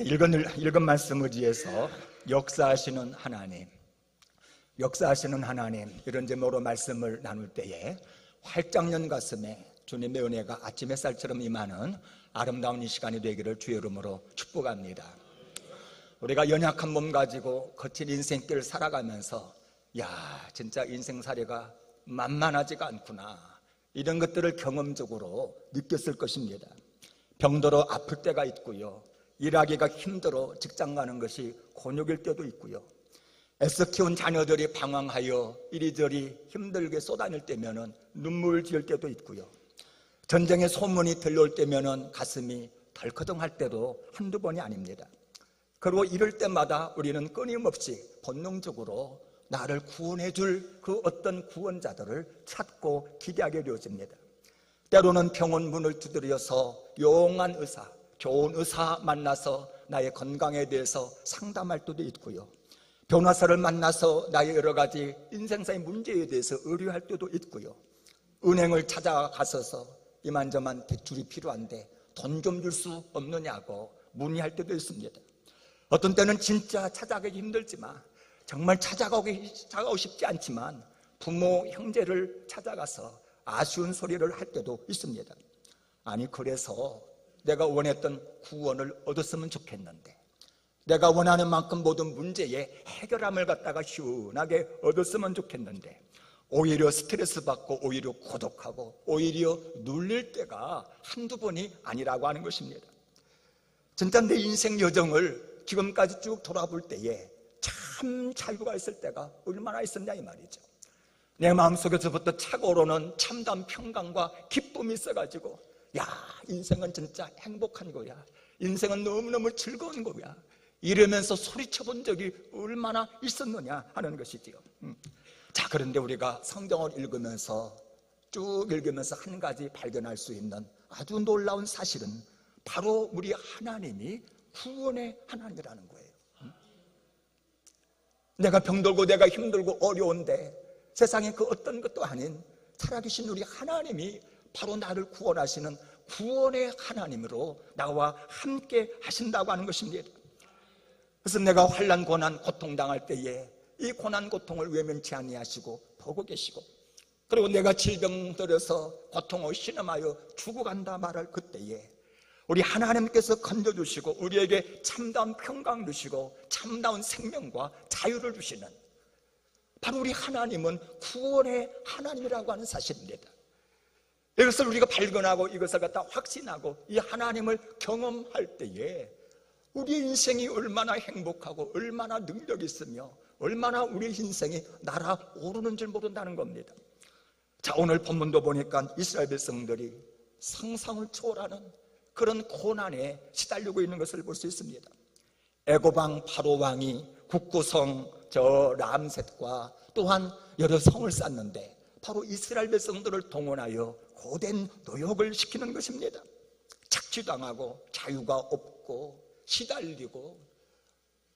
읽은 말씀 의지해서 역사하시는 하나님, 이런 제목으로 말씀을 나눌 때에 활짝 연 가슴에 주님의 은혜가 아침 햇살처럼 임하는 아름다운 이 시간이 되기를 주의 이름으로 축복합니다. 우리가 연약한 몸 가지고 거친 인생길을 살아가면서 진짜 인생살이가 만만하지가 않구나, 이런 것들을 경험적으로 느꼈을 것입니다. 병들어 아플 때가 있고요, 일하기가 힘들어 직장 가는 것이 곤욕일 때도 있고요, 애써 키운 자녀들이 방황하여 이리저리 힘들게 쏘다닐 때면은 눈물 지을 때도 있고요, 전쟁의 소문이 들려올 때면은 가슴이 덜커덩할 때도 한두 번이 아닙니다. 그리고 이럴 때마다 우리는 끊임없이 본능적으로 나를 구원해 줄 그 어떤 구원자들을 찾고 기대하게 되어집니다. 때로는 병원 문을 두드려서 용한 의사, 좋은 의사 만나서 나의 건강에 대해서 상담할 때도 있고요, 변호사를 만나서 나의 여러 가지 인생사의 문제에 대해서 의뢰할 때도 있고요, 은행을 찾아가서서 이만저만 대출이 필요한데 돈 좀 줄 수 없느냐고 문의할 때도 있습니다. 어떤 때는 진짜 찾아가기 힘들지만, 정말 찾아가고 싶지 않지만 부모, 형제를 찾아가서 아쉬운 소리를 할 때도 있습니다. 아니, 그래서 내가 원했던 구원을 얻었으면 좋겠는데, 내가 원하는 만큼 모든 문제의 해결함을 갖다가 시원하게 얻었으면 좋겠는데, 오히려 스트레스 받고 오히려 고독하고 오히려 눌릴 때가 한두 번이 아니라고 하는 것입니다. 진짜 내 인생 여정을 지금까지 쭉 돌아볼 때에 참 자유가 있을 때가 얼마나 있었냐 이 말이죠. 내 마음속에서부터 차고오르는 참담 평강과 기쁨이 있어가지고 인생은 진짜 행복한 거야, 인생은 너무너무 즐거운 거야, 이러면서 소리쳐 본 적이 얼마나 있었느냐 하는 것이지요. 자, 그런데 우리가 성경을 읽으면서 쭉 읽으면서 한 가지 발견할 수 있는 아주 놀라운 사실은 바로 우리 하나님이 구원의 하나님이라는 거예요. 내가 병들고 내가 힘들고 어려운데 세상에 그 어떤 것도 아닌 살아계신 우리 하나님이 바로 나를 구원하시는 구원의 하나님으로 나와 함께 하신다고 하는 것입니다. 그래서 내가 환난 고난 고통당할 때에 이 고난 고통을 외면치 아니하시고 보고 계시고, 그리고 내가 질병들어서 고통을 신음하여 죽어간다 말할 그때에 우리 하나님께서 건져주시고 우리에게 참다운 평강 주시고 참다운 생명과 자유를 주시는 바로 우리 하나님은 구원의 하나님이라고 하는 사실입니다. 이것을 우리가 발견하고 이것을 갖다 확신하고 이 하나님을 경험할 때에 우리 인생이 얼마나 행복하고 얼마나 능력이 있으며 얼마나 우리 인생이 날아오르는 줄 모른다는 겁니다. 자, 오늘 본문도 보니까 이스라엘 백성들이 상상을 초월하는 그런 고난에 시달리고 있는 것을 볼 수 있습니다. 애고방 바로 왕이 국구성 람셋과 또한 여러 성을 쌓는데 바로 이스라엘 백성들을 동원하여 고된 노역을 시키는 것입니다. 착취당하고 자유가 없고 시달리고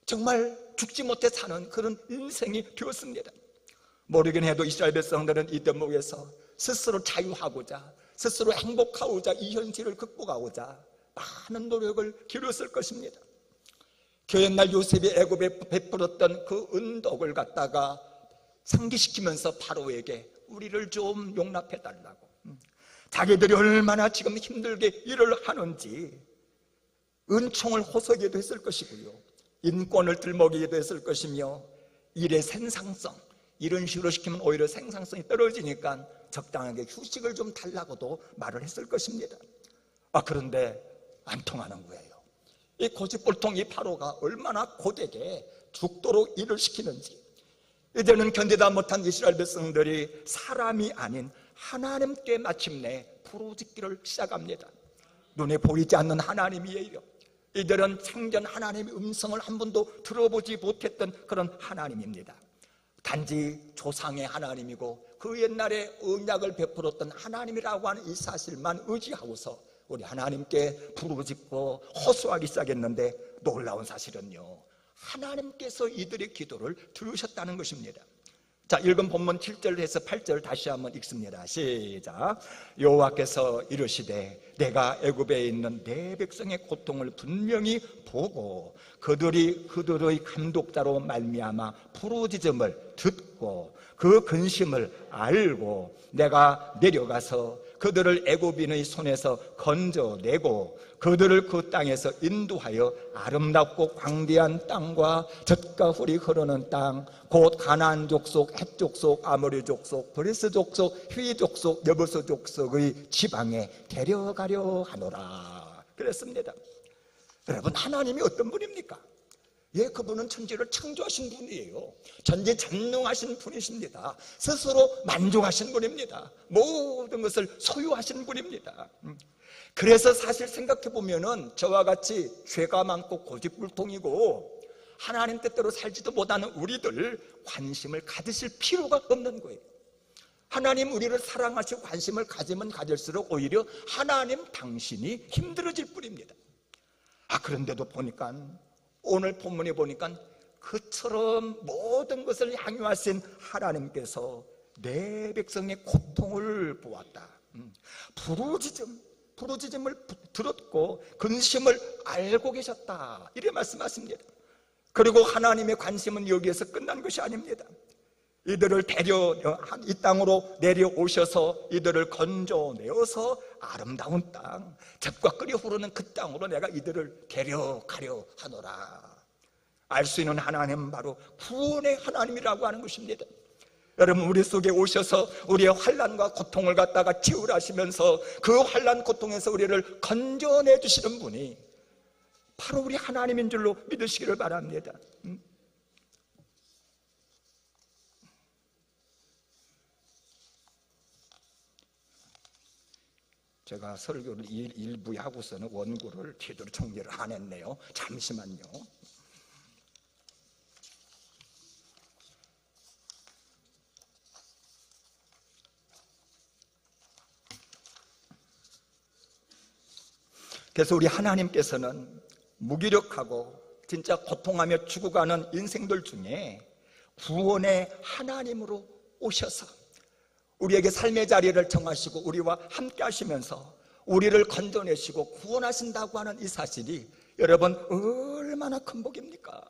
정말 죽지 못해 사는 그런 인생이 되었습니다. 모르긴 해도 이스라엘 백성들은 이 대목에서 스스로 자유하고자 스스로 행복하고자 이 현실을 극복하고자 많은 노력을 기울였을 것입니다. 그 옛날 요셉이 애굽에 베풀었던 그 은덕을 갖다가 상기시키면서 바로에게 우리를 좀 용납해달라고, 자기들이 얼마나 지금 힘들게 일을 하는지 은총을 호소하기도 했을 것이고요, 인권을 들먹이기도 했을 것이며, 일의 생산성, 이런 식으로 시키면 오히려 생산성이 떨어지니까 적당하게 휴식을 좀 달라고도 말을 했을 것입니다. 그런데 안 통하는 거예요. 이 고집불통 이 바로가 얼마나 고되게 죽도록 일을 시키는지, 이제는 견디다 못한 이스라엘 백성들이 사람이 아닌 하나님께 마침내 부르짖기를 시작합니다. 눈에 보이지 않는 하나님이에요. 이들은 생전 하나님의 음성을 한 번도 들어보지 못했던 그런 하나님입니다. 단지 조상의 하나님이고 그 옛날에 언약을 베풀었던 하나님이라고 하는 이 사실만 의지하고서 우리 하나님께 부르짖고 호소하기 시작했는데, 놀라운 사실은요, 하나님께서 이들의 기도를 들으셨다는 것입니다. 자, 읽은 본문 7절에서 8절 다시 한번 읽습니다. 시작. 여호와께서 이르시되 내가 애굽에 있는 내 백성의 고통을 분명히 보고 그들의 감독자로 말미암아 부르짖음을 듣고 그 근심을 알고 내가 내려가서 그들을 애굽인의 손에서 건져내고 그들을 그 땅에서 인도하여 아름답고 광대한 땅과 젖과 꿀이 흐르는 땅 곧 가나안 족속, 헷 족속, 아모리 족속, 브리스 족속, 휘 족속, 여부스 족속의 지방에 데려가려 하노라 그랬습니다. 여러분, 하나님이 어떤 분입니까? 예, 그분은 천지를 창조하신 분이에요. 전지전능하신 분이십니다. 스스로 만족하신 분입니다. 모든 것을 소유하신 분입니다. 그래서 사실 생각해 보면은 저와 같이 죄가 많고 고집불통이고 하나님 뜻대로 살지도 못하는 우리들 관심을 가지실 필요가 없는 거예요. 하나님 우리를 사랑하시고 관심을 가지면 가질수록 오히려 하나님 당신이 힘들어질 뿐입니다. 그런데도 보니까 오늘 본문에 보니까 그처럼 모든 것을 향유하신 하나님께서 내 백성의 고통을 보았다. 부르짖음을 들었고 근심을 알고 계셨다. 이렇게 말씀하십니다. 그리고 하나님의 관심은 여기에서 끝난 것이 아닙니다. 이들을 이 땅으로 내려오셔서 이들을 건져내어서 아름다운 땅, 젖과 끓이 흐르는 그 땅으로 내가 이들을 데려가려 하노라. 알 수 있는 하나님은 바로 구원의 하나님이라고 하는 것입니다. 여러분, 우리 속에 오셔서 우리의 환난과 고통을 갖다가 치유하시면서 그 환난 고통에서 우리를 건져내 주시는 분이 바로 우리 하나님인 줄로 믿으시기를 바랍니다. 제가 설교를 일부에 하고서는 원고를 제대로 정리를 안 했네요. 잠시만요. 그래서 우리 하나님께서는 무기력하고 진짜 고통하며 죽어가는 인생들 중에 구원의 하나님으로 오셔서 우리에게 삶의 자리를 정하시고 우리와 함께 하시면서 우리를 건져내시고 구원하신다고 하는 이 사실이 여러분 얼마나 큰 복입니까?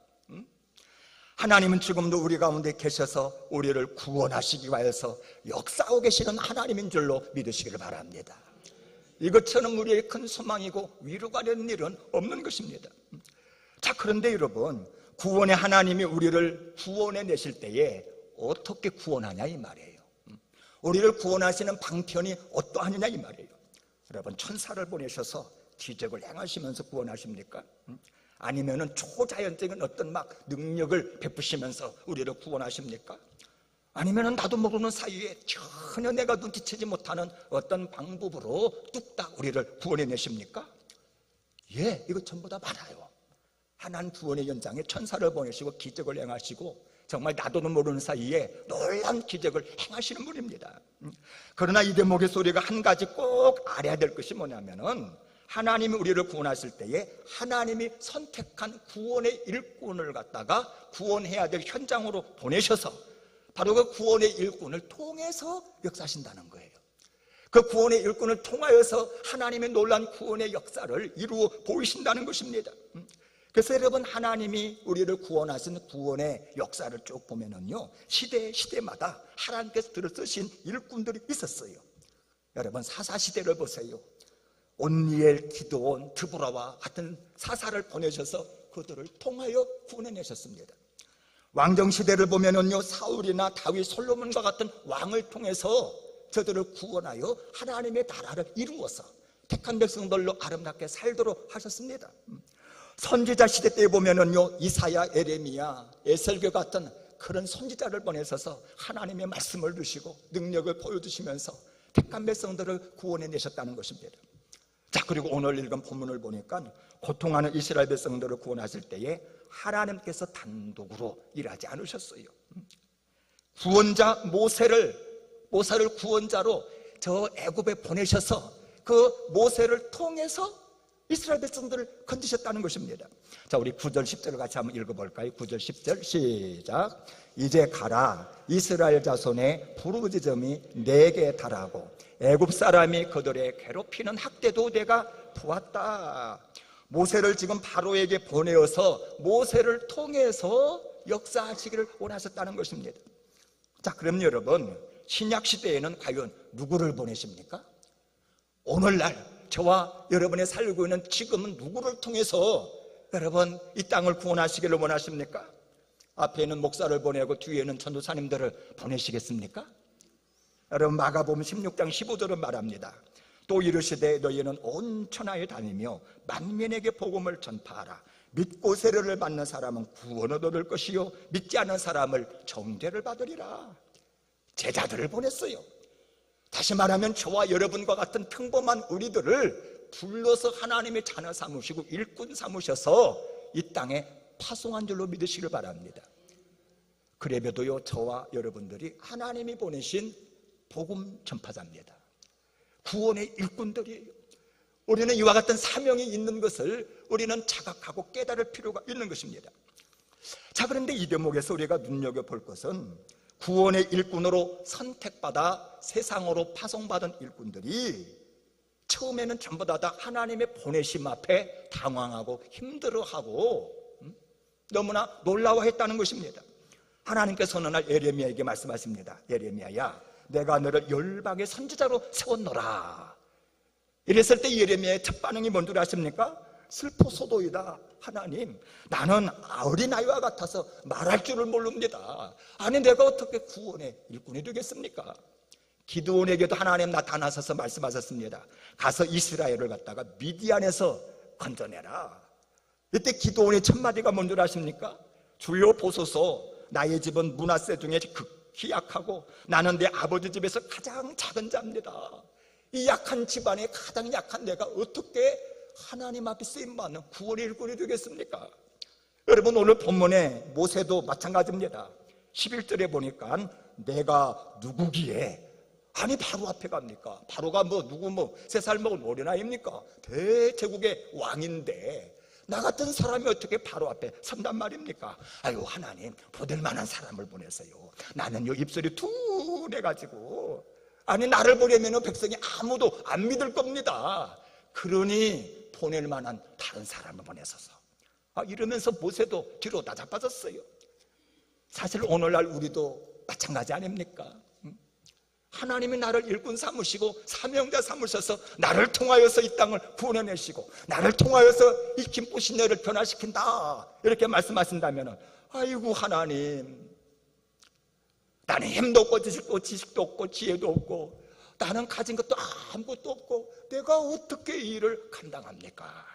하나님은 지금도 우리 가운데 계셔서 우리를 구원하시기 위해서 역사하고 계시는 하나님인 줄로 믿으시기를 바랍니다. 이것처럼 우리의 큰 소망이고 위로가 되는 일은 없는 것입니다. 자, 그런데 여러분, 구원의 하나님이 우리를 구원해 내실 때에 어떻게 구원하냐 이 말이에요. 우리를 구원하시는 방편이 어떠하느냐 이 말이에요. 여러분, 천사를 보내셔서 기적을 행하시면서 구원하십니까? 아니면은 초자연적인 어떤 막 능력을 베푸시면서 우리를 구원하십니까? 아니면은 나도 모르는 사이에 전혀 내가 눈치채지 못하는 어떤 방법으로 뚝딱 우리를 구원해 내십니까? 예, 이거 전부 다 맞아요. 하나님 구원의 현장에 천사를 보내시고 기적을 행하시고 정말 나도 모르는 사이에 놀라운 기적을 행하시는 분입니다. 그러나 이 대목의 우리가 한 가지 꼭 알아야 될 것이 뭐냐면은 하나님이 우리를 구원하실 때에 하나님이 선택한 구원의 일꾼을 갖다가 구원해야 될 현장으로 보내셔서 바로 그 구원의 일꾼을 통해서 역사하신다는 거예요. 그 구원의 일꾼을 통하여서 하나님의 놀라운 구원의 역사를 이루어 보이신다는 것입니다. 그래서 여러분, 하나님이 우리를 구원하신 구원의 역사를 쭉 보면은요, 시대마다 하나님께서 들어쓰신 일꾼들이 있었어요. 여러분, 사사시대를 보세요. 온니엘, 기드온, 드보라와 같은 사사를 보내셔서 그들을 통하여 구원해내셨습니다. 왕정시대를 보면은요, 사울이나 다윗, 솔로몬과 같은 왕을 통해서 저들을 구원하여 하나님의 나라를 이루어서 택한 백성들로 아름답게 살도록 하셨습니다. 선지자 시대 때 보면은요, 이사야, 에레미야, 에셀교 같은 그런 선지자를 보내셔서 하나님의 말씀을 주시고 능력을 보여주시면서 택한 백성들을 구원해 내셨다는 것입니다. 자, 그리고 오늘 읽은 본문을 보니까 고통하는 이스라엘 백성들을 구원하실 때에 하나님께서 단독으로 일하지 않으셨어요. 구원자 모세를 구원자로 저 애굽에 보내셔서 그 모세를 통해서 이스라엘 백성들을 건드셨다는 것입니다. 자, 우리 9절 10절을 같이 한번 읽어볼까요? 9절 10절 시작. 이제 가라. 이스라엘 자손의 부르짖음이 내게 달하고 애굽 사람이 그들의 괴롭히는 학대도 내가 보았다. 모세를 지금 바로에게 보내어서 모세를 통해서 역사하시기를 원하셨다는 것입니다. 자, 그럼 여러분, 신약 시대에는 과연 누구를 보내십니까? 오늘날 저와 여러분이 살고 있는 지금은 누구를 통해서 여러분 이 땅을 구원하시기를 원하십니까? 앞에는 목사를 보내고 뒤에는 전도사님들을 보내시겠습니까? 여러분, 마가복음 16장 15절은 말합니다. 또 이르시되 너희는 온 천하에 다니며 만민에게 복음을 전파하라. 믿고 세례를 받는 사람은 구원을 얻을 것이요 믿지 않는 사람을 정죄를 받으리라. 제자들을 보냈어요. 다시 말하면 저와 여러분과 같은 평범한 우리들을 불러서 하나님의 자녀 삼으시고 일꾼 삼으셔서 이 땅에 파송한 줄로 믿으시길 바랍니다. 그래도요, 저와 여러분들이 하나님이 보내신 복음 전파자입니다. 구원의 일꾼들이에요. 우리는 이와 같은 사명이 있는 것을 우리는 자각하고 깨달을 필요가 있는 것입니다. 자, 그런데 이 대목에서 우리가 눈여겨볼 것은 구원의 일꾼으로 선택받아 세상으로 파송받은 일꾼들이 처음에는 전부 다 하나님의 보내심 앞에 당황하고 힘들어하고 너무나 놀라워했다는 것입니다. 하나님께서 어느 날 예레미야에게 말씀하십니다. 예레미야야, 내가 너를 열방의 선지자로 세웠노라. 이랬을 때 예레미야의 첫 반응이 뭔 줄 아십니까? 슬퍼소도이다. 하나님, 나는 어린아이와 같아서 말할 줄을 모릅니다. 아니, 내가 어떻게 구원의 일꾼이 되겠습니까? 기드온에게도 하나님 나타나셔서 말씀하셨습니다. 가서 이스라엘을 갖다가 미디안에서 건져내라. 이때 기드온의 첫마디가 뭔 줄 아십니까? 주여 보소서, 나의 집은 므낫세 중에 극히 약하고 나는 내 아버지 집에서 가장 작은 자입니다. 이 약한 집안에 가장 약한 내가 어떻게 하나님 앞에 쓰임받는 구원의 일꾼이 되겠습니까? 여러분, 오늘 본문에 모세도 마찬가지입니다. 11절에 보니까 내가 누구기에, 아니 바로 앞에 갑니까? 바로가 누구 3살 먹은 어린아이입니까? 대제국의 왕인데 나 같은 사람이 어떻게 바로 앞에 선단 말입니까? 아유, 하나님, 보낼 만한 사람을 보내세요. 나는요 입술이 둔해가지고, 아니 나를 보내면 백성이 아무도 안 믿을 겁니다. 그러니 보낼 만한 다른 사람을 보내소서. 이러면서 모세도 뒤로 나자빠졌어요. 사실 오늘날 우리도 마찬가지 아닙니까? 하나님이 나를 일꾼 삼으시고 사명자 삼으셔서 나를 통하여서 이 땅을 구원해내시고 나를 통하여서 이 기쁘신 여를 변화시킨다, 이렇게 말씀하신다면 아이고 하나님, 나는 힘도 없고 지식도 없고 지혜도 없고 나는 가진 것도 아무것도 없고 내가 어떻게 이 일을 감당합니까?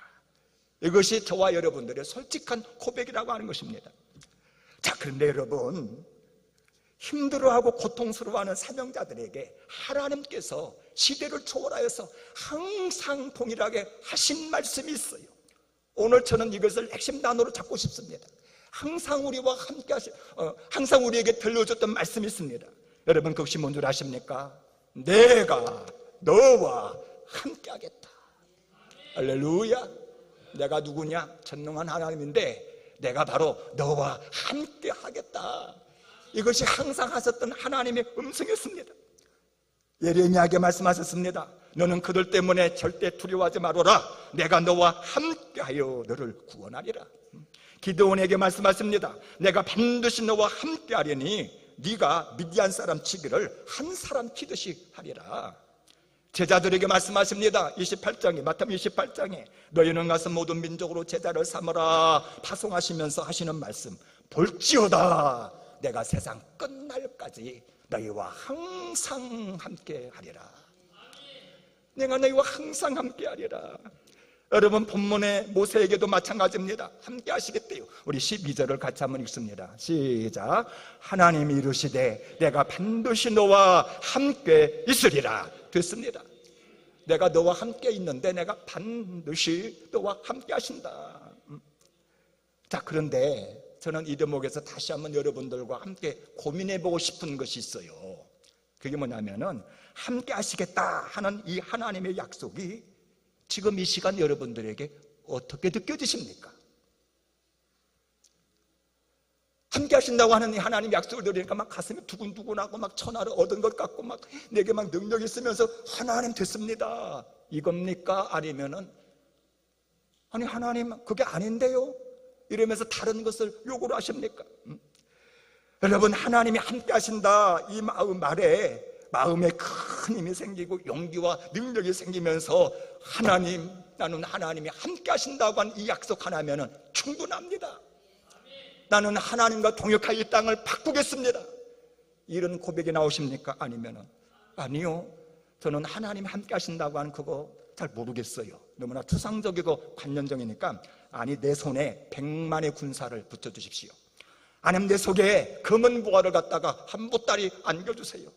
이것이 저와 여러분들의 솔직한 고백이라고 하는 것입니다. 자, 그런데 여러분, 힘들어하고 고통스러워하는 사명자들에게 하나님께서 시대를 초월하여서 항상 동일하게 하신 말씀이 있어요. 오늘 저는 이것을 핵심 단어로 잡고 싶습니다. 항상 우리와 함께 항상 우리에게 들려줬던 말씀이 있습니다. 여러분, 그것이 뭔 줄 아십니까? 내가 너와 함께 하겠다. 할렐루야. 내가 누구냐? 전능한 하나님인데 내가 바로 너와 함께 하겠다. 이것이 항상 하셨던 하나님의 음성이었습니다. 예레미야에게 말씀하셨습니다. 너는 그들 때문에 절대 두려워하지 말아라. 내가 너와 함께하여 너를 구원하리라. 기드온에게 말씀하십니다. 내가 반드시 너와 함께하려니 네가 미디안 사람 치기를 한 사람 치듯이 하리라. 제자들에게 말씀하십니다. 28장에, 마태복음 28장에 너희는 가서 모든 민족으로 제자를 삼으라 파송하시면서 하시는 말씀, 볼지어다 내가 세상 끝날까지 너희와 항상 함께 하리라. 내가 너희와 항상 함께 하리라. 여러분, 본문의 모세에게도 마찬가지입니다. 함께 하시겠대요. 우리 12절을 같이 한번 읽습니다. 시작. 하나님이 이르시되 내가 반드시 너와 함께 있으리라. 됐습니다. 내가 너와 함께 있는데 내가 반드시 너와 함께 하신다. 자, 그런데 저는 이 대목에서 다시 한번 여러분들과 함께 고민해보고 싶은 것이 있어요. 그게 뭐냐면은 함께 하시겠다 하는 이 하나님의 약속이 지금 이 시간 여러분들에게 어떻게 느껴지십니까? 함께 하신다고 하는 하나님 약속을 드리니까 막 가슴이 두근두근하고 막 천하를 얻은 것 같고 막 내게 막 능력이 있으면서 하나님 됐습니다 이겁니까? 아니면은 아니 하나님 그게 아닌데요? 이러면서 다른 것을 요구를 하십니까? 여러분, 하나님이 함께 하신다 이 말에 마음에 큰 힘이 생기고 용기와 능력이 생기면서 하나님, 나는 하나님이 함께 하신다고 한 이 약속 하나면은 충분합니다. 나는 하나님과 동역하여 이 땅을 바꾸겠습니다. 이런 고백이 나오십니까? 아니면은 아니요, 저는 하나님이 함께 하신다고 하는 그거 잘 모르겠어요. 너무나 추상적이고 관념적이니까 아니 내 손에 100만의 군사를 붙여주십시오. 아니면 내 속에 검은 보화를 갖다가 한 보따리 안겨주세요.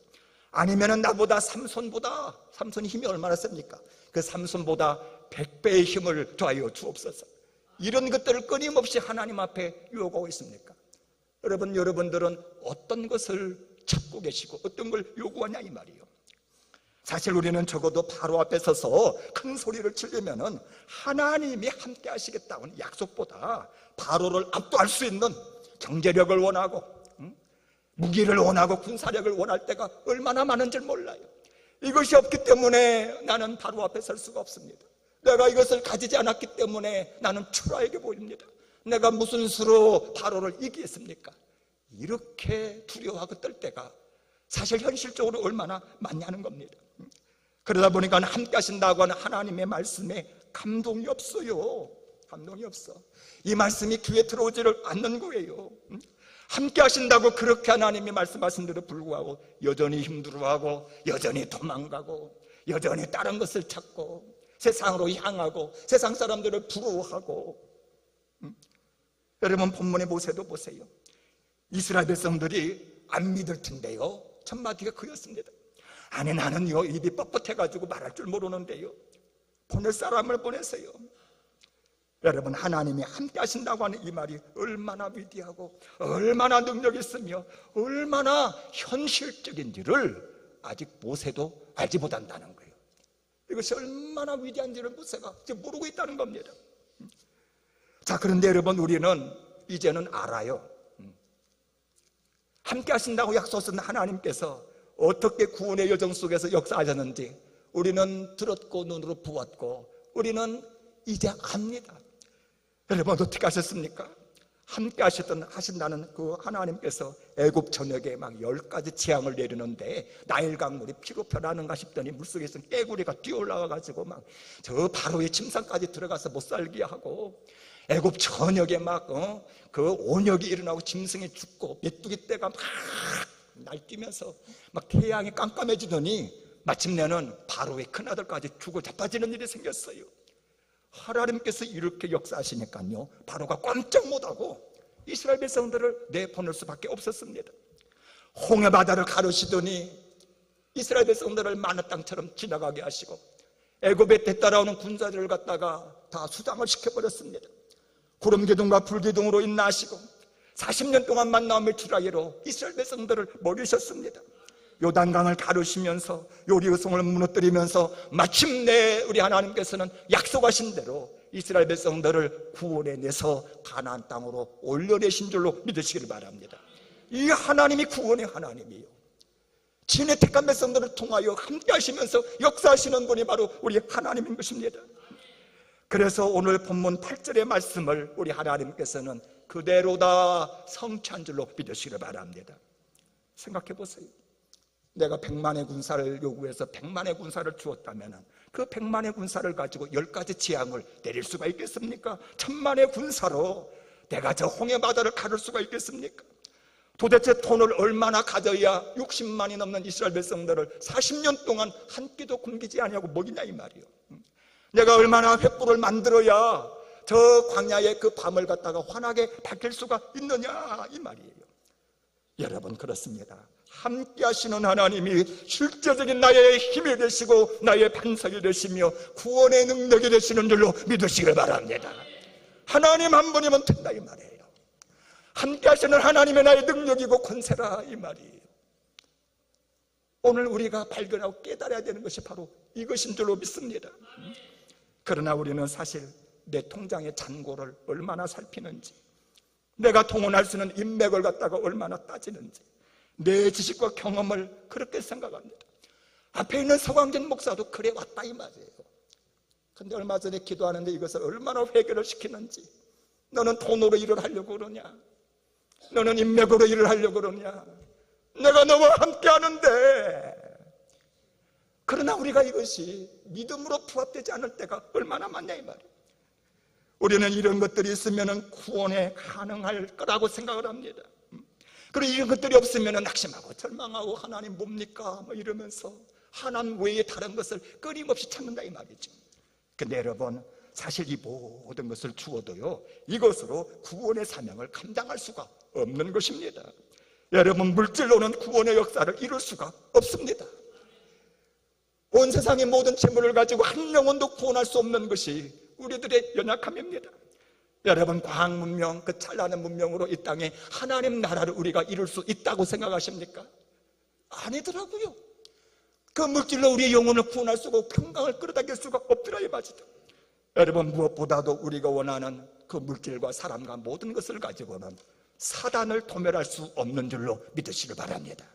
아니면은 나보다 삼손이 힘이 얼마나 셉니까? 그 삼손보다 100배의 힘을 더하여 주옵소서. 이런 것들을 끊임없이 하나님 앞에 요구하고 있습니까? 여러분들은 어떤 것을 찾고 계시고 어떤 걸 요구하냐 이 말이에요. 사실 우리는 적어도 바로 앞에 서서 큰 소리를 치려면은 하나님이 함께 하시겠다는 약속보다 바로를 압도할 수 있는 경제력을 원하고 무기를 원하고 군사력을 원할 때가 얼마나 많은지 몰라요. 이것이 없기 때문에 나는 바로 앞에 설 수가 없습니다. 내가 이것을 가지지 않았기 때문에 나는 초라하게 보입니다. 내가 무슨 수로 바로를 이기겠습니까? 이렇게 두려워하고 떨 때가 사실 현실적으로 얼마나 많냐는 겁니다. 그러다 보니까 함께 하신다고 하는 하나님의 말씀에 감동이 없어요. 감동이 없어. 이 말씀이 귀에 들어오지를 않는 거예요. 함께 하신다고 그렇게 하나님이 말씀하신 대로 불구하고 여전히 힘들어하고 여전히 도망가고 여전히 다른 것을 찾고 세상으로 향하고 세상 사람들을 부러워하고. 여러분, 본문의 모세도 보세요. 이스라엘 백성들이 안 믿을 텐데요, 첫 마디가 그였습니다. 아니 나는요 입이 뻣뻣해가지고 말할 줄 모르는데요, 보낼 사람을 보내세요. 여러분, 하나님이 함께 하신다고 하는 이 말이 얼마나 위대하고 얼마나 능력 있으며 얼마나 현실적인지를 아직 모세도 알지 못한다는 거예요. 이것이 얼마나 위대한지를 모세가 지금 모르고 있다는 겁니다. 자, 그런데 여러분, 우리는 이제는 알아요. 함께 하신다고 약속하신 하나님께서 어떻게 구원의 여정 속에서 역사하셨는지 우리는 들었고 눈으로 보았고 우리는 이제 압니다. 여러분, 어떻게 하셨습니까? 함께 하신다는 그 하나님께서 애굽 전역에 막 10가지 재앙을 내리는데 나일 강물이 피로 변하는가 싶더니 물속에서 깨구리가 뛰어올라와가지고 막 저 바로의 침상까지 들어가서 못 살게 하고, 애굽 전역에 막 그 온역이 일어나고 짐승이 죽고 메뚜기 떼가 막 날뛰면서 막 태양이 깜깜해지더니 마침내는 바로의 큰아들까지 죽어 자빠지는 일이 생겼어요. 하나님께서 이렇게 역사하시니까요, 바로가 깜짝 못하고 이스라엘 백성들을 내보낼 수밖에 없었습니다. 홍해 바다를 가르시더니 이스라엘 백성들을 마느 땅처럼 지나가게 하시고 애굽에 뒤따라오는 군사들을 갖다가 다 수장을 시켜버렸습니다. 구름 기둥과 불 기둥으로 인나하시고 40년 동안 만나 메추라기로 이스라엘 백성들을 먹이셨습니다. 요단강을 가르시면서 요리의성을 무너뜨리면서 마침내 우리 하나님께서는 약속하신 대로 이스라엘 백성들을 구원해내서 가나안 땅으로 올려내신 줄로 믿으시기를 바랍니다. 이 하나님이 구원의 하나님이에요. 진의 택한 백성들을 통하여 함께 하시면서 역사하시는 분이 바로 우리 하나님인 것입니다. 그래서 오늘 본문 8절의 말씀을 우리 하나님께서는 그대로 다 성취한 줄로 믿으시기를 바랍니다. 생각해 보세요. 내가 100만의 군사를 요구해서 100만의 군사를 주었다면 그 100만의 군사를 가지고 10가지 재앙을 내릴 수가 있겠습니까? 1000만의 군사로 내가 저 홍해 바다를 가를 수가 있겠습니까? 도대체 돈을 얼마나 가져야 60만이 넘는 이스라엘 백성들을 40년 동안 한 끼도 굶기지 아니하고 먹이냐 이 말이에요. 내가 얼마나 횃불을 만들어야 저 광야의 그 밤을 갖다가 환하게 밝힐 수가 있느냐 이 말이에요. 여러분, 그렇습니다. 함께 하시는 하나님이 실제적인 나의 힘이 되시고 나의 반석이 되시며 구원의 능력이 되시는 줄로 믿으시길 바랍니다. 하나님 한 분이면 된다 이 말이에요. 함께 하시는 하나님의 나의 능력이고 권세라 이 말이에요. 오늘 우리가 발견하고 깨달아야 되는 것이 바로 이것인 줄로 믿습니다. 그러나 우리는 사실 내 통장의 잔고를 얼마나 살피는지, 내가 동원할 수 있는 인맥을 갖다가 얼마나 따지는지, 내 지식과 경험을 그렇게 생각합니다. 앞에 있는 서광진 목사도 그래 왔다 이 말이에요. 근데 얼마 전에 기도하는데 이것을 얼마나 회개를 시키는지, 너는 돈으로 일을 하려고 그러냐, 너는 인맥으로 일을 하려고 그러냐, 내가 너와 함께 하는데. 그러나 우리가 이것이 믿음으로 부합되지 않을 때가 얼마나 많냐 이 말이에요. 우리는 이런 것들이 있으면 구원에 가능할 거라고 생각을 합니다. 그리고 이런 것들이 없으면 낙심하고 절망하고 하나님 뭡니까? 뭐 이러면서 하나님 외에 다른 것을 끊임없이 찾는다 이 말이죠. 근데 여러분, 사실 이 모든 것을 주어도요, 이것으로 구원의 사명을 감당할 수가 없는 것입니다. 여러분, 물질로는 구원의 역사를 이룰 수가 없습니다. 온 세상의 모든 재물을 가지고 한 영혼도 구원할 수 없는 것이 우리들의 연약함입니다. 여러분, 과학 문명, 그 찬란한 문명으로 이 땅에 하나님 나라를 우리가 이룰 수 있다고 생각하십니까? 아니더라고요. 그 물질로 우리의 영혼을 구원할 수가 없고 평강을 끌어당길 수가 없더라 이 말이죠. 여러분, 무엇보다도 우리가 원하는 그 물질과 사람과 모든 것을 가지고는 사단을 도멸할 수 없는 줄로 믿으시길 바랍니다.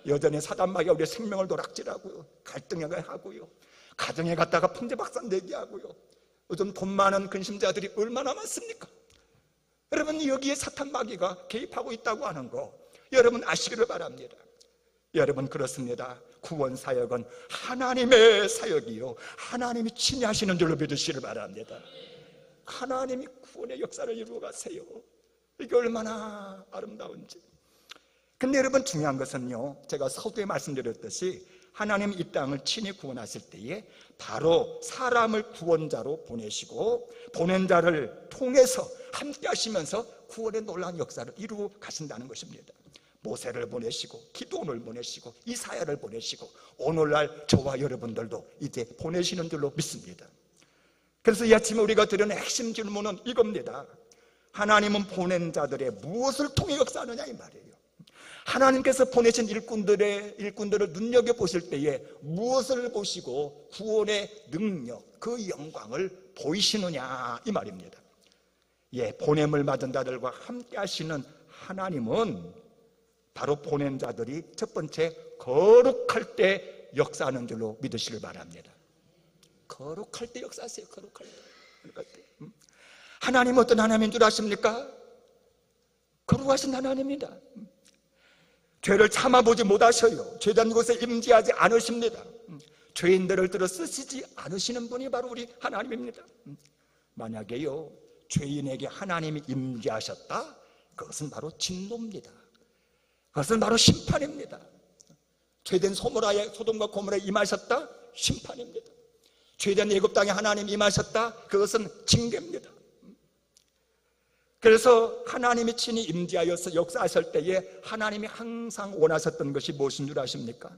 여전히 사단마귀가 우리의 생명을 도락질하고요, 갈등하게 하고요, 가정에 갔다가 풍제박산 내게 하고요. 요즘 돈 많은 근심자들이 얼마나 많습니까? 여러분, 여기에 사탄마귀가 개입하고 있다고 하는 거 여러분 아시기를 바랍니다. 여러분, 그렇습니다. 구원사역은 하나님의 사역이요, 하나님이 친히 하시는 줄로 믿으시길 바랍니다. 하나님이 구원의 역사를 이루어 가세요. 이게 얼마나 아름다운지. 근데 여러분, 중요한 것은요, 제가 서두에 말씀드렸듯이 하나님 이 땅을 친히 구원하실 때에 바로 사람을 구원자로 보내시고 보낸 자를 통해서 함께 하시면서 구원의 놀라운 역사를 이루어 가신다는 것입니다. 모세를 보내시고 기도원을 보내시고 이사야를 보내시고 오늘날 저와 여러분들도 이제 보내시는 줄로 믿습니다. 그래서 이 아침에 우리가 드리는 핵심 질문은 이겁니다. 하나님은 보낸 자들의 무엇을 통해 역사하느냐 이 말이에요. 하나님께서 보내신 일꾼들을 눈여겨보실 때에 무엇을 보시고 구원의 능력, 그 영광을 보이시느냐 이 말입니다. 예, 보냄을 받은 자들과 함께 하시는 하나님은 바로 보낸 자들이 첫 번째 거룩할 때 역사하는 줄로 믿으시길 바랍니다. 거룩할 때 역사하세요. 거룩할 때. 하나님 어떤 하나님인 줄 아십니까? 거룩하신 하나님입니다. 죄를 참아보지 못하셔요. 죄된 곳에 임재하지 않으십니다. 죄인들을 들어 쓰시지 않으시는 분이 바로 우리 하나님입니다. 만약에요, 죄인에게 하나님이 임재하셨다, 그것은 바로 진노입니다. 그것은 바로 심판입니다. 죄된 소돔과 고모라에 임하셨다, 심판입니다. 죄된 애굽 땅에 하나님 임하셨다, 그것은 징계입니다. 그래서 하나님이 친히 임재하여서 역사하실 때에 하나님이 항상 원하셨던 것이 무엇인 줄 아십니까?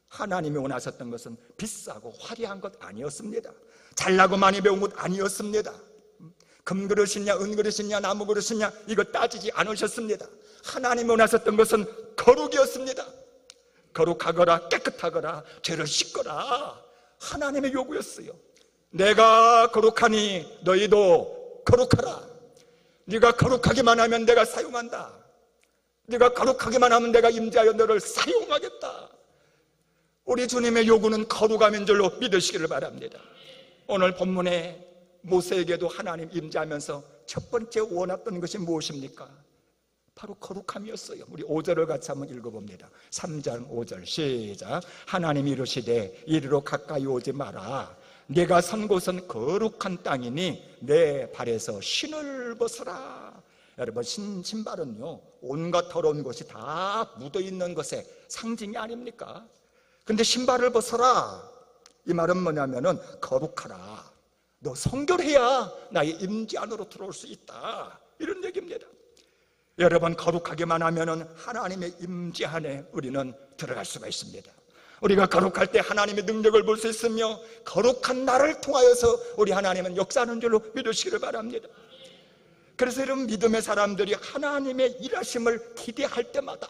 하나님이 원하셨던 것은 비싸고 화려한 것 아니었습니다. 잘나고 많이 배운 것 아니었습니다. 금그릇이냐 은그릇이냐 나무그릇이냐 이거 따지지 않으셨습니다. 하나님이 원하셨던 것은 거룩이었습니다. 거룩하거라, 깨끗하거라, 죄를 씻거라, 하나님의 요구였어요. 내가 거룩하니 너희도 거룩하라. 네가 거룩하기만 하면 내가 사용한다. 네가 거룩하기만 하면 내가 임재하여 너를 사용하겠다. 우리 주님의 요구는 거룩함인 줄로 믿으시기를 바랍니다. 오늘 본문에 모세에게도 하나님 임재하면서 첫 번째 원했던 것이 무엇입니까? 바로 거룩함이었어요. 우리 5절을 같이 한번 읽어봅니다. 3장 5절 시작. 하나님이 이르시되 이리로 가까이 오지 마라. 네가 선 곳은 거룩한 땅이니 내 발에서 신을 벗어라. 여러분, 신발은요 온갖 더러운 것이 다 묻어있는 것의 상징이 아닙니까? 근데 신발을 벗어라, 이 말은 뭐냐면은 거룩하라. 너 성결해야 나의 임재 안으로 들어올 수 있다, 이런 얘기입니다. 여러분, 거룩하게만 하면은 하나님의 임재 안에 우리는 들어갈 수가 있습니다. 우리가 거룩할 때 하나님의 능력을 볼 수 있으며 거룩한 나를 통하여서 우리 하나님은 역사하는 줄로 믿으시기를 바랍니다. 그래서 이런 믿음의 사람들이 하나님의 일하심을 기대할 때마다,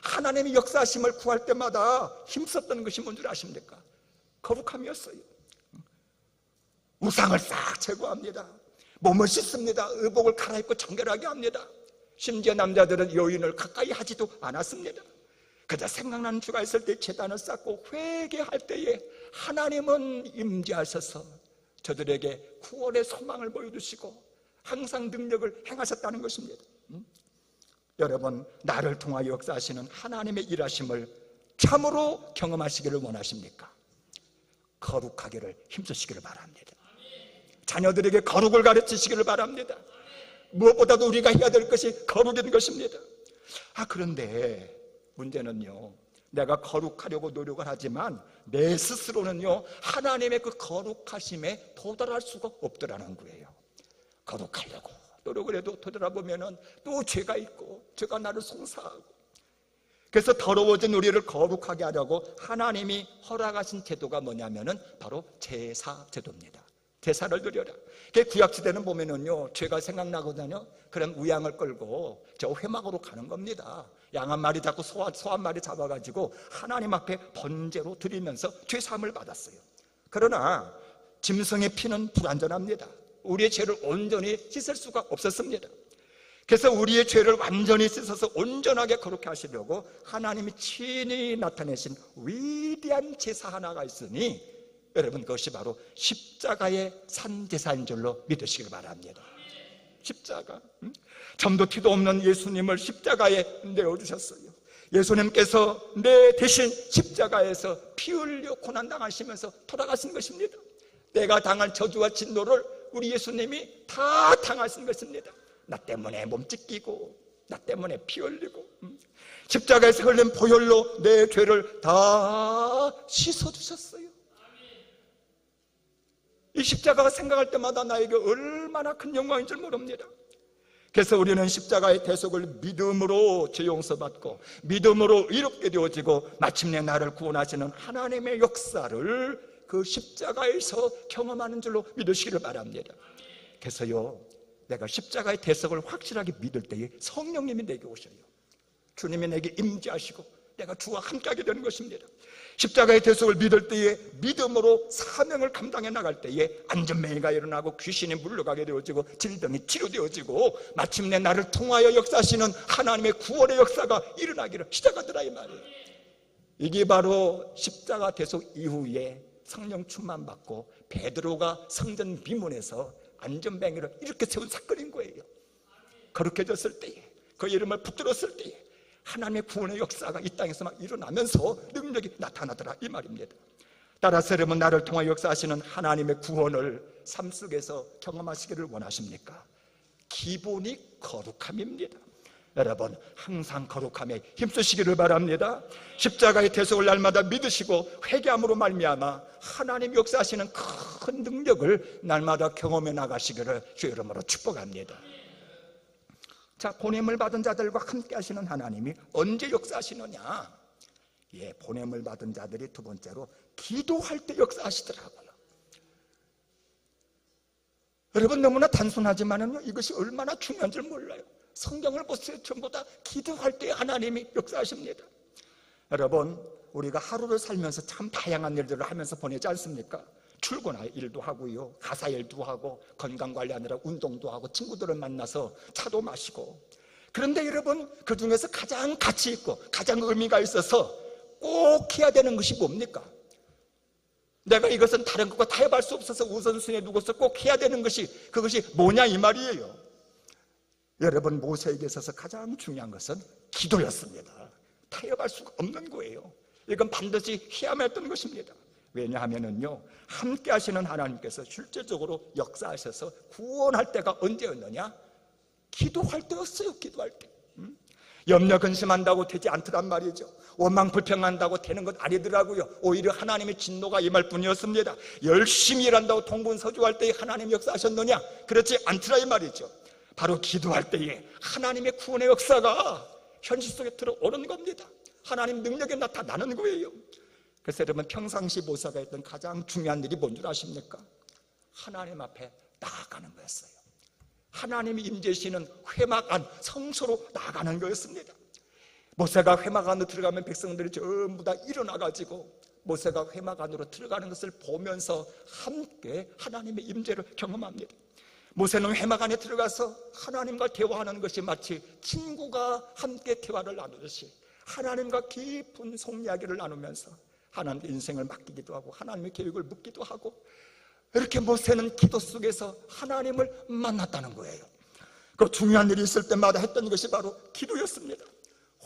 하나님의 역사하심을 구할 때마다 힘썼던 것이 뭔 줄 아십니까? 거룩함이었어요. 우상을 싹 제거합니다. 몸을 씻습니다. 의복을 갈아입고 정결하게 합니다. 심지어 남자들은 여인을 가까이 하지도 않았습니다. 그저 생각나는 주가 있을 때 제단을 쌓고 회개할 때에 하나님은 임재하셔서 저들에게 구원의 소망을 보여주시고 항상 능력을 행하셨다는 것입니다. 여러분, 나를 통하여 역사하시는 하나님의 일하심을 참으로 경험하시기를 원하십니까? 거룩하기를 힘쓰시기를 바랍니다. 자녀들에게 거룩을 가르치시기를 바랍니다. 무엇보다도 우리가 해야 될 것이 거룩인 것입니다. 그런데 문제는요, 내가 거룩하려고 노력을 하지만 내 스스로는요, 하나님의 그 거룩하심에 도달할 수가 없더라는 거예요. 거룩하려고 노력을 해도 되돌아보면은 또 죄가 있고 죄가 나를 송사하고, 그래서 더러워진 우리를 거룩하게 하려고 하나님이 허락하신 제도가 뭐냐면은 바로 제사 제도입니다. 제사를 드려라. 구약시대는 보면은요, 죄가 생각나거든요. 그럼 우양을 끌고 저 회막으로 가는 겁니다. 양 한 마리 잡고 소 한 마리 잡아가지고 하나님 앞에 번제로 드리면서 죄사함을 받았어요. 그러나 짐승의 피는 불완전합니다. 우리의 죄를 온전히 씻을 수가 없었습니다. 그래서 우리의 죄를 완전히 씻어서 온전하게 거룩해 하시려고 하나님이 친히 나타내신 위대한 제사 하나가 있으니, 여러분, 그것이 바로 십자가의 산제사인 줄로 믿으시길 바랍니다. 십자가, 점도 티도 없는 예수님을 십자가에 내어주셨어요. 예수님께서 내 대신 십자가에서 피 흘려 고난당하시면서 돌아가신 것입니다. 내가 당한 저주와 진노를 우리 예수님이 다 당하신 것입니다. 나 때문에 몸 찢기고 나 때문에 피 흘리고 십자가에서 흘린 보혈로 내 죄를 다 씻어주셨어요. 이 십자가가 생각할 때마다 나에게 얼마나 큰 영광인 줄 모릅니다. 그래서 우리는 십자가의 대속을 믿음으로 죄 용서받고 믿음으로 의롭게 되어지고 마침내 나를 구원하시는 하나님의 역사를 그 십자가에서 경험하는 줄로 믿으시기를 바랍니다. 그래서요, 내가 십자가의 대속을 확실하게 믿을 때에 성령님이 내게 오셔요. 주님이 내게 임재하시고 내가 주와 함께하게 되는 것입니다. 십자가의 대속을 믿을 때에 믿음으로 사명을 감당해 나갈 때에 안전뱅이가 일어나고 귀신이 물러가게 되어지고 질병이 치료되어지고 마침내 나를 통하여 역사하시는 하나님의 구원의 역사가 일어나기를 시작하더라, 이 말이에요. 이게 바로 십자가 대속 이후에 성령 충만 받고 베드로가 성전 비문에서 안전뱅이를 이렇게 세운 사건인 거예요. 거룩해졌을 때에, 그 이름을 붙들었을 때에 하나님의 구원의 역사가 이 땅에서 막 일어나면서 능력이 나타나더라, 이 말입니다. 따라서 여러분, 나를 통하여 역사하시는 하나님의 구원을 삶 속에서 경험하시기를 원하십니까? 기본이 거룩함입니다. 여러분, 항상 거룩함에 힘쓰시기를 바랍니다. 십자가의 대속을 날마다 믿으시고 회개함으로 말미암아 하나님 역사하시는 큰 능력을 날마다 경험해 나가시기를 주의 이름으로 축복합니다. 자, 보냄을 받은 자들과 함께 하시는 하나님이 언제 역사하시느냐? 보냄을 받은 자들이 두 번째로 기도할 때 역사하시더라고요. 여러분, 너무나 단순하지만은요, 이것이 얼마나 중요한 줄 몰라요. 성경을 보세요. 전부 다 기도할 때 하나님이 역사하십니다. 여러분, 우리가 하루를 살면서 참 다양한 일들을 하면서 보내지 않습니까? 출근할 일도 하고요, 가사 일도 하고, 건강관리하느라 운동도 하고, 친구들을 만나서 차도 마시고. 그런데 여러분, 그 중에서 가장 가치 있고 가장 의미가 있어서 꼭 해야 되는 것이 뭡니까? 내가 이것은 다른 것과 타협할 수 없어서 우선순위에 두고서 꼭 해야 되는 것이, 그것이 뭐냐, 이 말이에요. 여러분, 모세에게 있어서 가장 중요한 것은 기도였습니다. 타협할 수가 없는 거예요. 이건 반드시 해야만 했던 것입니다. 왜냐하면은요, 함께 하시는 하나님께서 실제적으로 역사하셔서 구원할 때가 언제였느냐? 기도할 때였어요. 기도할 때. 염려 근심한다고 되지 않더란 말이죠. 원망 불평한다고 되는 것 아니더라고요. 오히려 하나님의 진노가 임할 뿐이었습니다. 열심히 일한다고 동분서주할 때에 하나님 역사하셨느냐? 그렇지 않더라, 이 말이죠. 바로 기도할 때에 하나님의 구원의 역사가 현실 속에 들어오는 겁니다. 하나님 능력이 나타나는 거예요. 그래서 여러분, 평상시 모세가 했던 가장 중요한 일이 뭔 줄 아십니까? 하나님 앞에 나아가는 거였어요. 하나님이 임재하시는 회막 안, 성소로 나아가는 거였습니다. 모세가 회막 안으로 들어가면 백성들이 전부 다 일어나가지고 모세가 회막 안으로 들어가는 것을 보면서 함께 하나님의 임재를 경험합니다. 모세는 회막 안에 들어가서 하나님과 대화하는 것이 마치 친구가 함께 대화를 나누듯이 하나님과 깊은 속이야기를 나누면서 하나님의 인생을 맡기기도 하고 하나님의 계획을 묻기도 하고, 이렇게 모세는 기도 속에서 하나님을 만났다는 거예요. 그 중요한 일이 있을 때마다 했던 것이 바로 기도였습니다.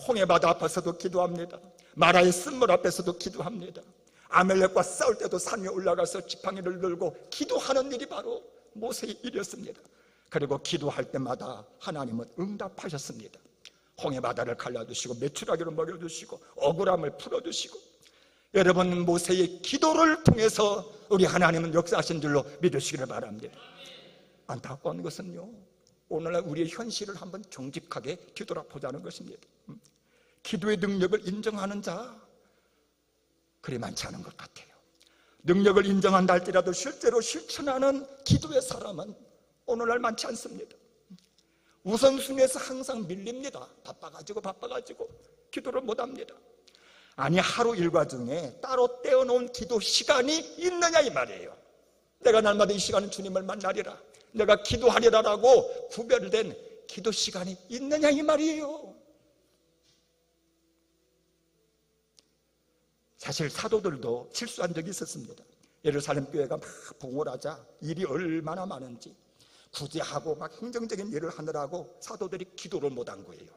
홍해바다 앞에서도 기도합니다. 마라의 쓴물 앞에서도 기도합니다. 아멜렉과 싸울 때도 산 위에 올라가서 지팡이를 들고 기도하는 일이 바로 모세의 일이었습니다. 그리고 기도할 때마다 하나님은 응답하셨습니다. 홍해바다를 갈라주시고 메추라기로 먹여주시고 억울함을 풀어주시고, 여러분, 모세의 기도를 통해서 우리 하나님은 역사하신 줄로 믿으시기를 바랍니다. 안타까운 것은요, 오늘날 우리의 현실을 한번 정직하게 뒤돌아보자는 것입니다. 기도의 능력을 인정하는 자, 그리 많지 않은 것 같아요. 능력을 인정한다 할지라도 실제로 실천하는 기도의 사람은 오늘날 많지 않습니다. 우선순위에서 항상 밀립니다. 바빠가지고 기도를 못합니다. 아니, 하루 일과 중에 따로 떼어놓은 기도 시간이 있느냐 이 말이에요. 내가 날마다 이 시간은 주님을 만나리라, 내가 기도하리라라고 구별된 기도 시간이 있느냐 이 말이에요. 사실 사도들도 실수한 적이 있었습니다. 예루살렘 교회가 막 봉헌하자 일이 얼마나 많은지 구제하고 막 행정적인 일을 하느라고 사도들이 기도를 못한 거예요.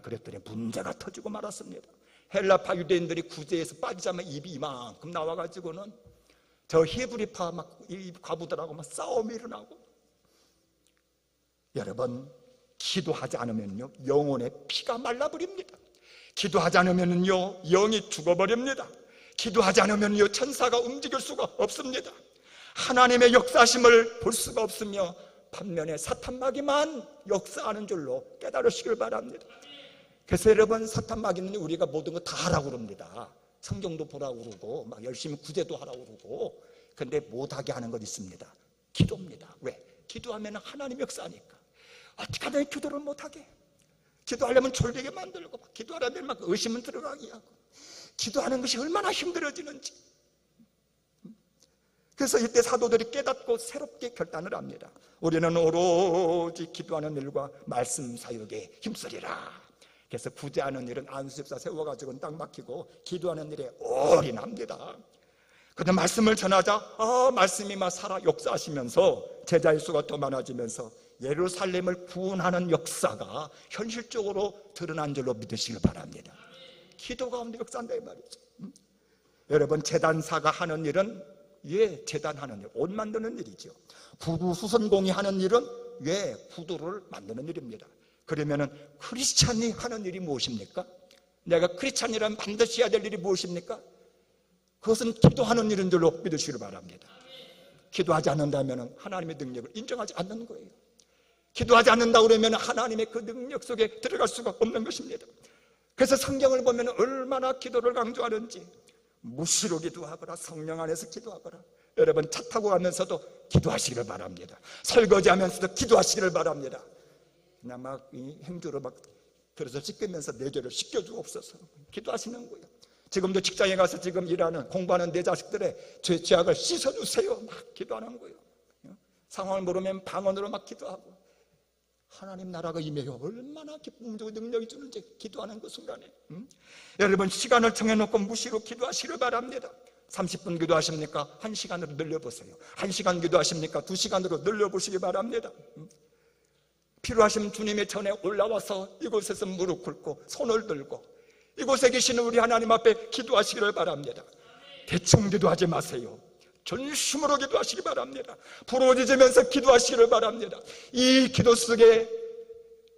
그랬더니 문제가 터지고 말았습니다. 헬라파 유대인들이 구제에서 빠지자면 입이 이만큼 나와가지고는 저 히브리파 막 이 과부들하고 막 싸움이 일어나고. 여러분, 기도하지 않으면요 영혼의 피가 말라버립니다. 기도하지 않으면요 영이 죽어버립니다. 기도하지 않으면요 천사가 움직일 수가 없습니다. 하나님의 역사심을 볼 수가 없으며 반면에 사탄마귀만 역사하는 줄로 깨달으시길 바랍니다. 그래서 여러분, 사탄마귀는 우리가 모든 거 다 하라고 그럽니다. 성경도 보라고 그러고 막 열심히 구제도 하라고 그러고, 근데 못하게 하는 것 있습니다. 기도입니다. 왜? 기도하면 하나님 역사하니까. 어떻게 하면 기도를 못하게, 기도하려면 졸리게 만들고 막 기도하려면 막 의심은 들어가게 하고, 기도하는 것이 얼마나 힘들어지는지. 그래서 이때 사도들이 깨닫고 새롭게 결단을 합니다. 우리는 오로지 기도하는 일과 말씀 사역에 힘쓰리라. 그래서 구제하는 일은 안수집사 세워가지고는 딱 막히고 기도하는 일에 올인합니다. 그런데 말씀을 전하자 말씀이 막 살아 역사하시면서 제자의 수가 더 많아지면서 예루살렘을 구원하는 역사가 현실적으로 드러난 줄로 믿으시길 바랍니다. 기도 가운데 역사한다 이 말이죠. 여러분, 제단사가 하는 일은 제단하는 일, 옷 만드는 일이죠. 구두 수선공이 하는 일은 구두를 만드는 일입니다. 그러면은 크리스찬이 하는 일이 무엇입니까? 내가 크리스찬이라면 반드시 해야 될 일이 무엇입니까? 그것은 기도하는 일인 줄로 믿으시길 바랍니다. 기도하지 않는다면 하나님의 능력을 인정하지 않는 거예요. 기도하지 않는다 그러면 하나님의 그 능력 속에 들어갈 수가 없는 것입니다. 그래서 성경을 보면 얼마나 기도를 강조하는지, 무시로 기도하거라, 성령 안에서 기도하거라. 여러분, 차 타고 가면서도 기도하시기를 바랍니다. 설거지하면서도 기도하시기를 바랍니다. 그냥 막 행주로 막 그래서 씻기면서 내 죄를 씻겨주옵소서 기도하시는 거예요. 지금도 직장에 가서 지금 일하는 공부하는 내 자식들의 죄악을 씻어주세요 막 기도하는 거예요. 상황을 모르면 방언으로 막 기도하고, 하나님 나라가 임해요 얼마나 기쁨 주고 능력이 주는지 기도하는 그 순간에 여러분, 시간을 정해놓고 무시로 기도하시길 바랍니다. 30분 기도하십니까? 1시간으로 늘려보세요. 1시간 기도하십니까? 2시간으로 늘려보시기 바랍니다. 필요하시면 주님의 전에 올라와서 이곳에서 무릎 꿇고 손을 들고 이곳에 계시는 우리 하나님 앞에 기도하시기를 바랍니다. 대충 기도하지 마세요. 전심으로 기도하시기 바랍니다. 부러워지면서 기도하시기를 바랍니다. 이 기도 속에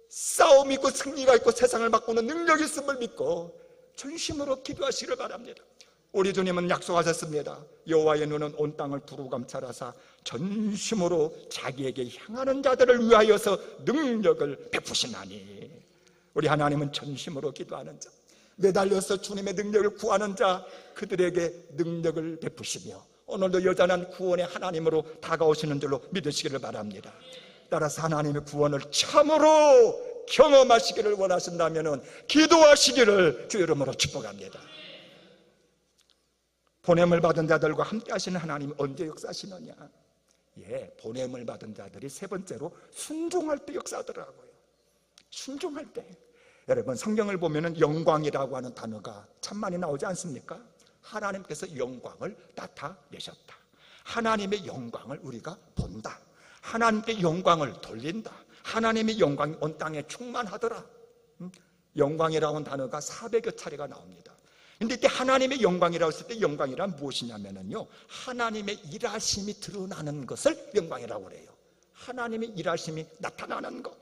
싸움이 있고 승리가 있고 세상을 바꾸는 능력이 있음을 믿고 전심으로 기도하시기를 바랍니다. 우리 주님은 약속하셨습니다. 여호와의 눈은 온 땅을 두루 감찰하사 전심으로 자기에게 향하는 자들을 위하여서 능력을 베푸시나니. 우리 하나님은 전심으로 기도하는 자, 매달려서 주님의 능력을 구하는 자, 그들에게 능력을 베푸시며 오늘도 여전한 구원의 하나님으로 다가오시는 줄로 믿으시기를 바랍니다. 따라서 하나님의 구원을 참으로 경험하시기를 원하신다면 기도하시기를 주 이름으로 축복합니다. 보냄을 받은 자들과 함께 하시는 하나님이 언제 역사하시느냐? 보냄을 받은 자들이 세 번째로 순종할 때 역사하더라고요. 순종할 때. 여러분, 성경을 보면은 영광이라고 하는 단어가 참 많이 나오지 않습니까? 하나님께서 영광을 나타내셨다. 하나님의 영광을 우리가 본다. 하나님께 영광을 돌린다. 하나님의 영광이 온 땅에 충만하더라. 영광이라고 하는 단어가 400여 차례가 나옵니다. 근데 이때 하나님의 영광이라고 했을 때 영광이란 무엇이냐면요, 하나님의 일하심이 드러나는 것을 영광이라고 그래요. 하나님의 일하심이 나타나는 것.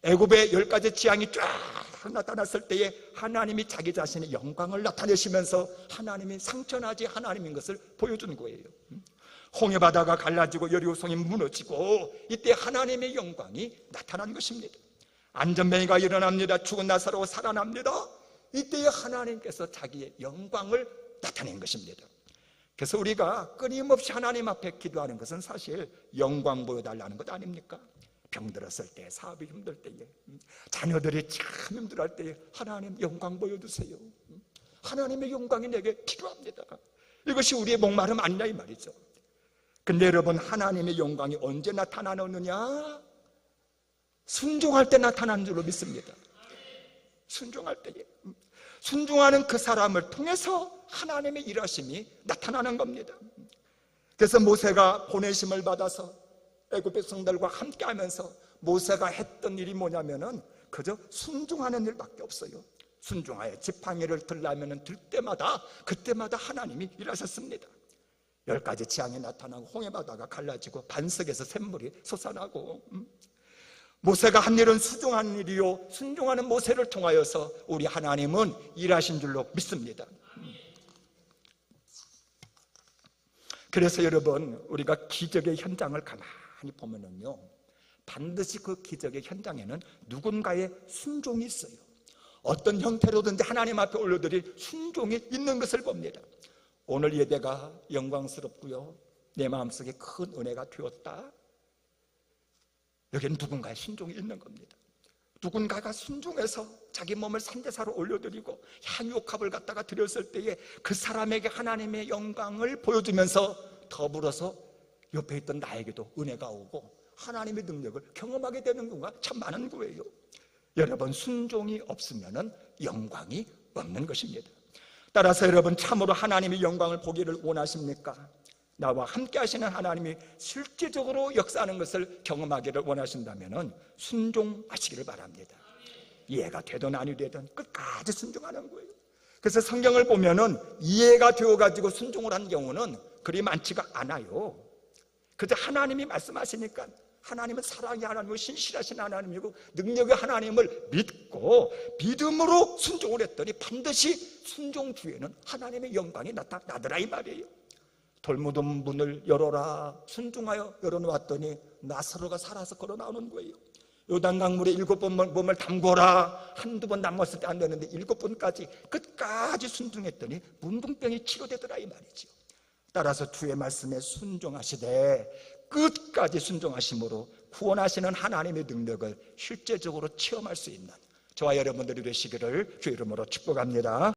애굽의 10가지 재앙이 쫙 나타났을 때에 하나님이 자기 자신의 영광을 나타내시면서 하나님이 상처나지 하나님인 것을 보여준 거예요. 홍해바다가 갈라지고 여리고성이 무너지고 이때 하나님의 영광이 나타난 것입니다. 안전뱅이가 일어납니다. 죽은 나사로가 살아납니다. 이때에 하나님께서 자기의 영광을 나타낸 것입니다. 그래서 우리가 끊임없이 하나님 앞에 기도하는 것은 사실 영광 보여달라는 것 아닙니까? 병들었을 때, 사업이 힘들 때에, 자녀들이 참 힘들어할 때에 하나님 영광 보여주세요. 하나님의 영광이 내게 필요합니다. 이것이 우리의 목마름 아니냐 이 말이죠. 근데 여러분, 하나님의 영광이 언제 나타나느냐? 순종할 때 나타나는 줄로 믿습니다. 순종할 때에, 순종하는 그 사람을 통해서 하나님의 일하심이 나타나는 겁니다. 그래서 모세가 보내심을 받아서 애굽 백성들과 함께 하면서 모세가 했던 일이 뭐냐면은 그저 순종하는 일밖에 없어요. 순종하여 지팡이를 들라면은 들 때마다 그때마다 하나님이 일하셨습니다. 10가지 재앙이 나타나고 홍해바다가 갈라지고 반석에서 샘물이 솟아나고, 모세가 한 일은 순종하는 일이요, 순종하는 모세를 통하여서 우리 하나님은 일하신 줄로 믿습니다. 그래서 여러분, 우리가 기적의 현장을 가만히 보면은요, 반드시 그 기적의 현장에는 누군가의 순종이 있어요. 어떤 형태로든지 하나님 앞에 올려드릴 순종이 있는 것을 봅니다. 오늘 예배가 영광스럽고요, 내 마음속에 큰 은혜가 되었다. 여기는 누군가의 순종이 있는 겁니다. 누군가가 순종해서 자기 몸을 산제사로 올려드리고 향유옥합을 갖다가 드렸을 때에 그 사람에게 하나님의 영광을 보여주면서 더불어서 옆에 있던 나에게도 은혜가 오고 하나님의 능력을 경험하게 되는 경우가 참 많은 거예요. 여러분, 순종이 없으면 영광이 없는 것입니다. 따라서 여러분, 참으로 하나님의 영광을 보기를 원하십니까? 나와 함께 하시는 하나님이 실제적으로 역사하는 것을 경험하기를 원하신다면 순종하시기를 바랍니다. 이해가 되든 아니 되든 끝까지 순종하는 거예요. 그래서 성경을 보면은 이해가 되어가지고 순종을 한 경우는 그리 많지가 않아요. 그저 하나님이 말씀하시니까, 하나님은 사랑의 하나님이고 신실하신 하나님이고 능력의 하나님을 믿고 믿음으로 순종을 했더니 반드시 순종 뒤에는 하나님의 영광이 나타나더라 이 말이에요. 돌무덤 문을 열어라, 순종하여 열어놓았더니 나사로가 살아서 걸어 나오는 거예요. 요단강물에 7번 몸을 담궈라, 한두 번 담궜을 때 안 되는데 7번까지 끝까지 순종했더니 문둥병이 치료되더라 이 말이죠. 따라서 주의 말씀에 순종하시되 끝까지 순종하심으로 구원하시는 하나님의 능력을 실제적으로 체험할 수 있는 저와 여러분들이 되시기를 주의 이름으로 축복합니다.